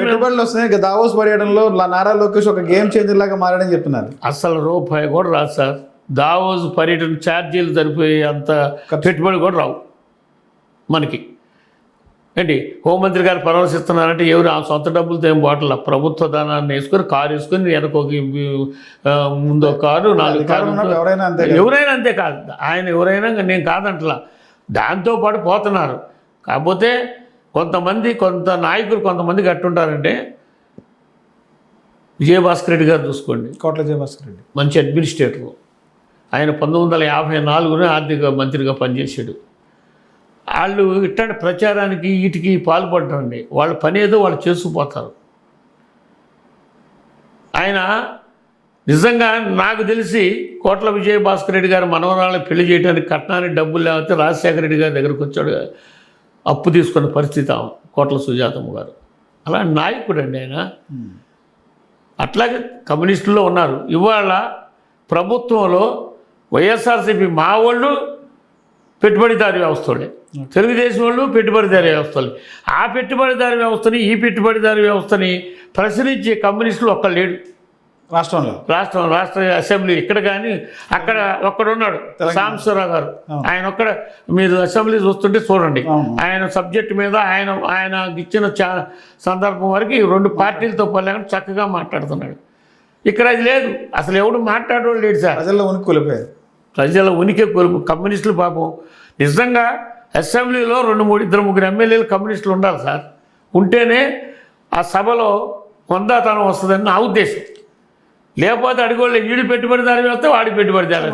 పెట్టుబడులు వస్తున్నాయి. దావోస్ పర్యటనలో నారా లోకేష్ ఒక గేమ్ చేంజర్ లాగా మారాడని చెప్తున్నారు. అసలు రూపాయి కూడా రాదు సార్. దావోస్ పర్యటన ఛార్జీలు సరిపోయే అంత పెట్టుబడి కూడా రావు మనకి. ఏంటి హోంమంత్రి గారు పరామర్శిస్తున్నారంటే ఎవరు ఆ సొంత డబ్బులతో ఏం బాటల ప్రభుత్వ ధనాన్ని వేసుకొని కారు వేసుకొని వెనకొక ముందో కారు 4 కార్లు ఎవరైనా అంతే కాదు. ఆయన ఎవరైనా నేను కాదంటలా, దాంతోపాటు పోతున్నారు. కాకపోతే కొంత నాయకులు కొంతమంది కట్టుంటారంటే విజయభాస్కర్ రెడ్డి గారు చూసుకోండి, కోట్ల విజయభాస్కర్ రెడ్డి మంచి అడ్మినిస్ట్రేటర్. ఆయన 1954 ఆర్థిక మంత్రిగా పనిచేశాడు. వాళ్ళు ఇట్లాంటి ప్రచారానికి వీటికి పాల్పడరండి. వాళ్ళ పని ఏదో వాళ్ళు చేసుకుపోతారు. ఆయన నిజంగా నాకు తెలిసి కోట్ల విజయభాస్కర్ రెడ్డి గారు మనవరాళ్ళని పెళ్లి చేయడానికి కట్నానికి డబ్బులు లేకపోతే రాజశేఖర రెడ్డి గారి దగ్గరకు వచ్చాడు, అప్పు తీసుకున్న పరిస్థితి కోట్ల సుజాతమ్మ గారు. అలా నాయకుడు అండి ఆయన. అట్లాగే కమ్యూనిస్టుల్లో ఉన్నారు. ఇవాళ ప్రభుత్వంలో వైఎస్ఆర్సీపీ మా వాళ్ళు పెట్టుబడిదారీ వ్యవస్థలే, తెలుగుదేశం వాళ్ళు పెట్టుబడిదారీ వ్యవస్థలే. ఆ పెట్టుబడిదారీ వ్యవస్థని ఈ పెట్టుబడిదారీ వ్యవస్థని ప్రశ్నించే కమ్యూనిస్టులు ఒక్క లేడు రాష్ట్ర అసెంబ్లీ. ఇక్కడ కానీ అక్కడ ఒక్కడున్నాడు సాంబశివరావు గారు. ఆయన ఒక్కడ మీరు అసెంబ్లీ చూస్తుంటే చూడండి, ఆయన సబ్జెక్టు మీద ఆయన ఇచ్చిన సందర్భం వరకు 2 పార్టీలతో పర్లేకుండా చక్కగా మాట్లాడుతున్నాడు. ఇక్కడ అది లేదు, అసలు ఎవడు మాట్లాడేవాళ్ళు లేడు సార్. ప్రజల ఉనికి కోల్పు. కమ్యూనిస్టులు పాపం నిజంగా అసెంబ్లీలో 2-3 ఎమ్మెల్యేలు కమ్యూనిస్టులు ఉండాలి సార్. ఉంటేనే ఆ సభలో హుందాతనం వస్తుందని నా ఉద్దేశం. లేకపోతే అడిగోళ్ళు వీడి పెట్టుబడిదారి వస్తే వాడి పెట్టుబడిదారి